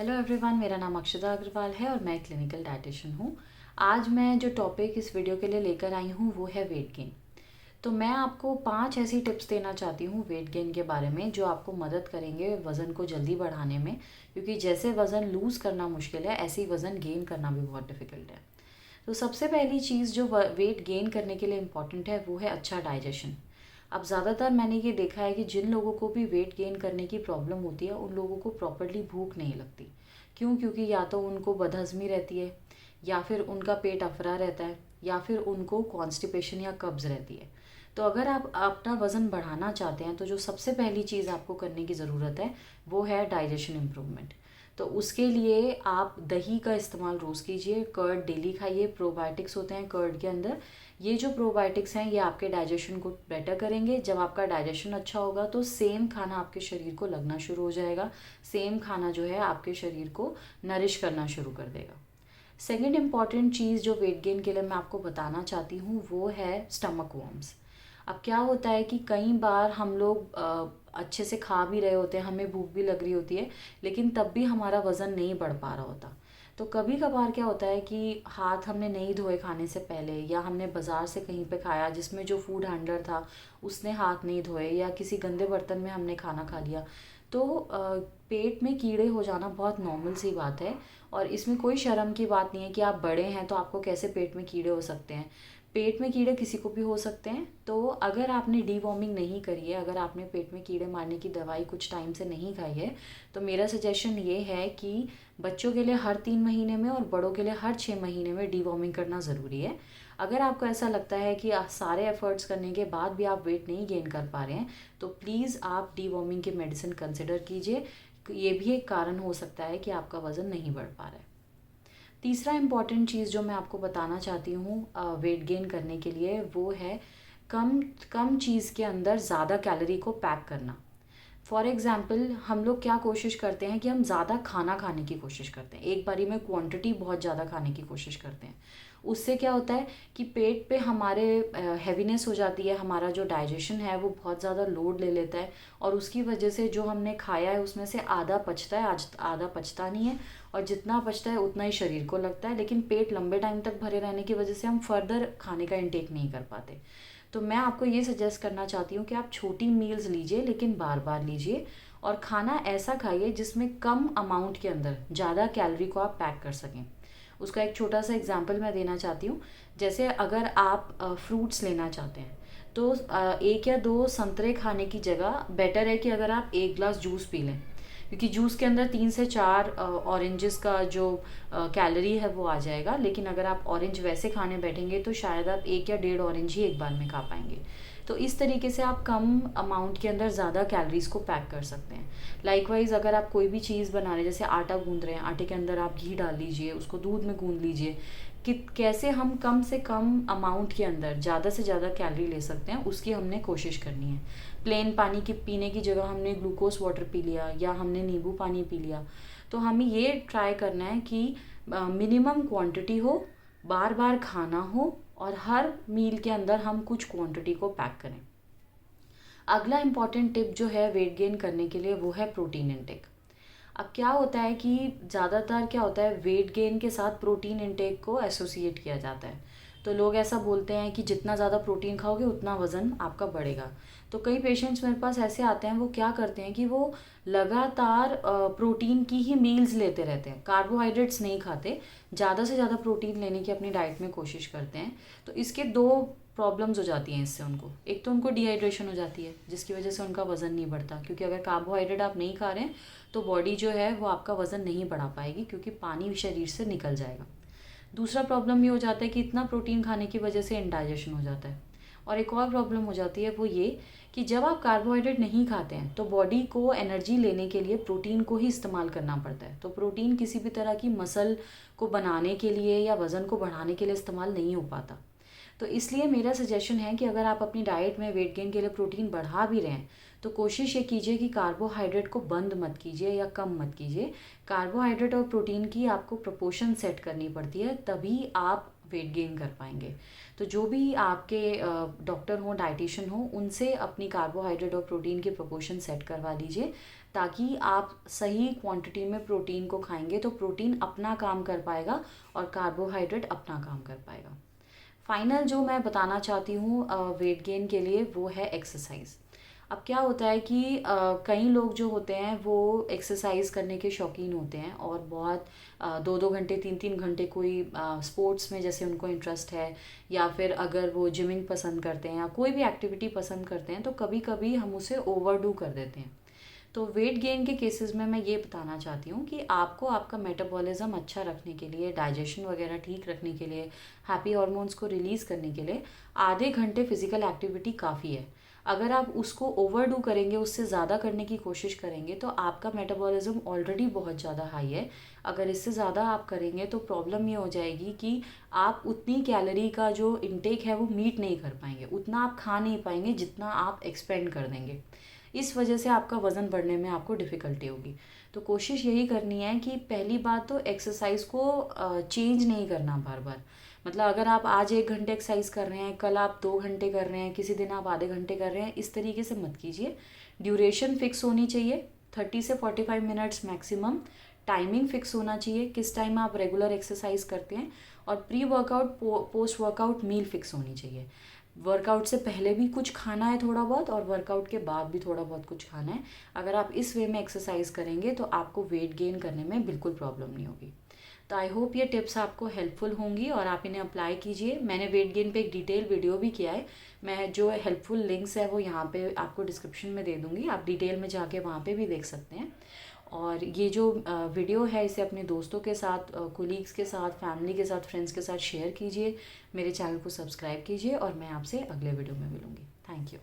Hello everyone, मेरा नाम अक्षता अग्रवाल है और मैं क्लिनिकल डाइटिशियन हूँ। आज मैं जो टॉपिक इस वीडियो के लिए लेकर आई हूँ वो है वेट गेन। तो मैं आपको 5 ऐसी टिप्स देना चाहती हूँ वेट गेन के बारे में जो आपको मदद करेंगे वज़न को जल्दी बढ़ाने में, क्योंकि जैसे वज़न लूज़ करना मुश्किल है ऐसे ही वज़न गेन करना भी बहुत डिफ़िकल्ट है। तो सबसे पहली चीज़ जो वेट गेन करने के लिए इम्पॉर्टेंट है वो है अच्छा डाइजेशन। अब ज़्यादातर मैंने ये देखा है कि जिन लोगों को भी वेट गेन करने की प्रॉब्लम होती है उन लोगों को प्रॉपरली भूख नहीं लगती। क्यों? क्योंकि या तो उनको बदहज़मी रहती है, या फिर उनका पेट अफरा रहता है, या फिर उनको कॉन्स्टिपेशन या कब्ज़ रहती है। तो अगर आप अपना वज़न बढ़ाना चाहते हैं तो जो सबसे पहली चीज़ आपको करने की ज़रूरत है वो है डाइजेशन इम्प्रूवमेंट। तो उसके लिए आप दही का इस्तेमाल रोज़ कीजिए, कर्ड डेली खाइए। प्रोबायोटिक्स होते हैं कर्ड के अंदर। ये जो प्रोबायोटिक्स हैं ये आपके डाइजेशन को बेटर करेंगे। जब आपका डाइजेशन अच्छा होगा तो सेम खाना आपके शरीर को लगना शुरू हो जाएगा। सेम खाना जो है आपके शरीर को नरिश करना शुरू कर देगा। सेकेंड इम्पॉर्टेंट चीज़ जो वेट गेन के लिए मैं आपको बताना चाहती हूँ वो है स्टमक वर्म्स। अब क्या होता है कि कई बार हम लोग अच्छे से खा भी रहे होते हैं, हमें भूख भी लग रही होती है, लेकिन तब भी हमारा वज़न नहीं बढ़ पा रहा होता। तो कभी कभार क्या होता है कि हाथ हमने नहीं धोए खाने से पहले, या हमने बाज़ार से कहीं पे खाया जिसमें जो फूड हैंडलर था उसने हाथ नहीं धोए, या किसी गंदे बर्तन में हमने खाना खा लिया। तो पेट में कीड़े हो जाना बहुत नॉर्मल सी बात है, और इसमें कोई शर्म की बात नहीं है कि आप बड़े हैं तो आपको कैसे पेट में कीड़े हो सकते हैं। पेट में कीड़े किसी को भी हो सकते हैं। तो अगर आपने डीवॉर्मिंग नहीं करी है, अगर आपने पेट में कीड़े मारने की दवाई कुछ टाइम से नहीं खाई है, तो मेरा सजेशन ये है कि बच्चों के लिए हर 3 महीने में और बड़ों के लिए हर 6 महीने में डीवॉर्मिंग करना ज़रूरी है। अगर आपको ऐसा लगता है कि सारे एफर्ट्स करने के बाद भी आप वेट नहीं गेन कर पा रहे हैं तो प्लीज़ आप डीवॉर्मिंग की मेडिसिन कंसिडर कीजिए। ये भी एक कारण हो सकता है कि आपका वज़न नहीं बढ़ पा रहा है। तीसरा इम्पॉर्टेंट चीज़ जो मैं आपको बताना चाहती हूँ वेट गेन करने के लिए वो है कम कम चीज़ के अंदर ज़्यादा कैलोरी को पैक करना। फॉर एग्ज़ाम्पल हम लोग क्या कोशिश करते हैं कि हम ज़्यादा खाना खाने की कोशिश करते हैं, एक बारी में क्वांटिटी बहुत ज़्यादा खाने की कोशिश करते हैं। उससे क्या होता है कि पेट पे हमारे हैवीनेस हो जाती है, हमारा जो डाइजेशन है वो बहुत ज़्यादा लोड ले लेता है, और उसकी वजह से जो हमने खाया है उसमें से आधा पचता है, आज आधा पचता नहीं है, और जितना पचता है उतना ही शरीर को लगता है, लेकिन पेट लंबे टाइम तक भरे रहने की वजह से हम फर्दर खाने का इंटेक नहीं कर पाते। तो मैं आपको ये सजेस्ट करना चाहती हूँ कि आप छोटी मील्स लीजिए लेकिन बार बार लीजिए, और खाना ऐसा खाइए जिसमें कम अमाउंट के अंदर ज़्यादा कैलोरी को आप पैक कर सकें। उसका एक छोटा सा एग्जांपल मैं देना चाहती हूँ। जैसे अगर आप फ्रूट्स लेना चाहते हैं तो एक या दो संतरे खाने की जगह बेटर है कि अगर आप एक ग्लास जूस पी लें, क्योंकि जूस के अंदर 3 से 4 ऑरेंजेस का जो कैलोरी है वो आ जाएगा। लेकिन अगर आप ऑरेंज वैसे खाने बैठेंगे तो शायद आप 1 या 1.5 ऑरेंज ही एक बार में खा पाएंगे। तो इस तरीके से आप कम अमाउंट के अंदर ज़्यादा कैलोरीज को पैक कर सकते हैं। लाइकवाइज अगर आप कोई भी चीज़ बना रहे हैं, जैसे आटा गूंद रहे हैं, आटे के अंदर आप घी डाल लीजिए, उसको दूध में गूंद लीजिए, कि कैसे हम कम से कम अमाउंट के अंदर ज़्यादा से ज़्यादा कैलोरी ले सकते हैं उसकी हमने कोशिश करनी है। प्लेन पानी की पीने की जगह हमने ग्लूकोज वाटर पी लिया या हमने नींबू पानी पी लिया। तो हमें ये ट्राई करना है कि मिनिमम क्वांटिटी हो, बार बार खाना हो, और हर मील के अंदर हम कुछ क्वांटिटी को पैक करें। अगला इम्पॉर्टेंट टिप जो है वेट गेन करने के लिए वो है प्रोटीन इनटेक। अब क्या होता है कि ज़्यादातर क्या होता है वेट गेन के साथ प्रोटीन इनटेक को एसोसिएट किया जाता है। तो लोग ऐसा बोलते हैं कि जितना ज़्यादा प्रोटीन खाओगे उतना वज़न आपका बढ़ेगा। तो कई पेशेंट्स मेरे पास ऐसे आते हैं, वो क्या करते हैं कि वो लगातार प्रोटीन की ही मील्स लेते रहते हैं, कार्बोहाइड्रेट्स नहीं खाते, ज़्यादा से ज़्यादा प्रोटीन लेने की अपनी डाइट में कोशिश करते हैं। तो इसके दो प्रॉब्लम्स हो जाती हैं इससे उनको। एक तो उनको डिहाइड्रेशन हो जाती है जिसकी वजह से उनका वज़न नहीं बढ़ता, क्योंकि अगर कार्बोहाइड्रेट आप नहीं खा रहे हैं तो बॉडी जो है वो आपका वज़न नहीं बढ़ा पाएगी, क्योंकि पानी शरीर से निकल जाएगा। दूसरा प्रॉब्लम ये हो जाता है कि इतना प्रोटीन खाने की वजह से इंडाइजेशन हो जाता है। और एक और प्रॉब्लम हो जाती है वो ये कि जब आप कार्बोहाइड्रेट नहीं खाते हैं तो बॉडी को एनर्जी लेने के लिए प्रोटीन को ही इस्तेमाल करना पड़ता है। तो प्रोटीन किसी भी तरह की मसल को बनाने के लिए या वज़न को बढ़ाने के लिए इस्तेमाल नहीं हो पाता। तो इसलिए मेरा सजेशन है कि अगर आप अपनी डाइट में वेट गेन के लिए प्रोटीन बढ़ा भी रहे हैं तो कोशिश ये कीजिए कि कार्बोहाइड्रेट को बंद मत कीजिए या कम मत कीजिए। कार्बोहाइड्रेट और प्रोटीन की आपको प्रोपोर्शन सेट करनी पड़ती है, तभी आप वेट गेन कर पाएंगे। तो जो भी आपके डॉक्टर हो, डाइटिशियन हो, उनसे अपनी कार्बोहाइड्रेट और प्रोटीन की प्रोपोर्शन सेट करवा लीजिए, ताकि आप सही क्वांटिटी में प्रोटीन को खाएंगे तो प्रोटीन अपना काम कर पाएगा और कार्बोहाइड्रेट अपना काम कर पाएगा। फाइनल जो मैं बताना चाहती हूँ वेट गेन के लिए वो है एक्सरसाइज। अब क्या होता है कि कई लोग जो होते हैं वो एक्सरसाइज करने के शौकीन होते हैं और बहुत 2-2 घंटे 3-3 घंटे कोई स्पोर्ट्स में जैसे उनको इंटरेस्ट है, या फिर अगर वो जिमिंग पसंद करते हैं या कोई भी एक्टिविटी पसंद करते हैं तो कभी कभी हम उसे ओवरडू कर देते हैं। तो वेट गेन के केसेस में मैं ये बताना चाहती हूँ कि आपको आपका मेटाबॉलिज्म अच्छा रखने के लिए, डाइजेशन वगैरह ठीक रखने के लिए, हैप्पी हार्मोन्स को रिलीज़ करने के लिए आधे घंटे फिजिकल एक्टिविटी काफ़ी है। अगर आप उसको ओवरडू करेंगे, उससे ज़्यादा करने की कोशिश करेंगे तो आपका मेटाबॉलिज्म ऑलरेडी बहुत ज़्यादा हाई है। अगर इससे ज़्यादा आप करेंगे तो प्रॉब्लम ये हो जाएगी कि आप उतनी कैलोरी का जो इनटेक है वो मीट नहीं कर पाएंगे, उतना आप खा नहीं पाएंगे जितना आप एक्सपेंड कर देंगे। इस वजह से आपका वज़न बढ़ने में आपको डिफ़िकल्टी होगी। तो कोशिश यही करनी है कि पहली बात तो एक्सरसाइज को चेंज नहीं करना बार बार। मतलब अगर आप आज 1 घंटे एक्सरसाइज कर रहे हैं, कल आप 2 घंटे कर रहे हैं, किसी दिन आप आधे घंटे कर रहे हैं, इस तरीके से मत कीजिए। ड्यूरेशन फिक्स होनी चाहिए, 30 से 45 मिनट्स मैक्सिमम। टाइमिंग फिक्स होना चाहिए, किस टाइम आप रेगुलर एक्सरसाइज करते हैं। और pre workout post workout meal fix होनी चाहिए। वर्कआउट से पहले भी कुछ खाना है थोड़ा बहुत, और वर्कआउट के बाद भी थोड़ा बहुत कुछ खाना है। अगर आप इस वे में एक्सरसाइज करेंगे तो आपको वेट गेन करने में बिल्कुल प्रॉब्लम नहीं होगी। तो आई होप ये टिप्स आपको हेल्पफुल होंगी और आप इन्हें अप्लाई कीजिए। मैंने वेट गेन पे एक डिटेल वीडियो भी किया है, मैं जो हेल्पफुल लिंक्स है वो यहाँ पे आपको डिस्क्रिप्शन में दे दूँगी, आप डिटेल में जाके वहाँ पे भी देख सकते हैं। और ये जो वीडियो है इसे अपने दोस्तों के साथ, कोलीग्स के साथ, फैमिली के साथ, फ्रेंड्स के साथ शेयर कीजिए। मेरे चैनल को सब्सक्राइब कीजिए और मैं आपसे अगले वीडियो में मिलूँगी। Thank you.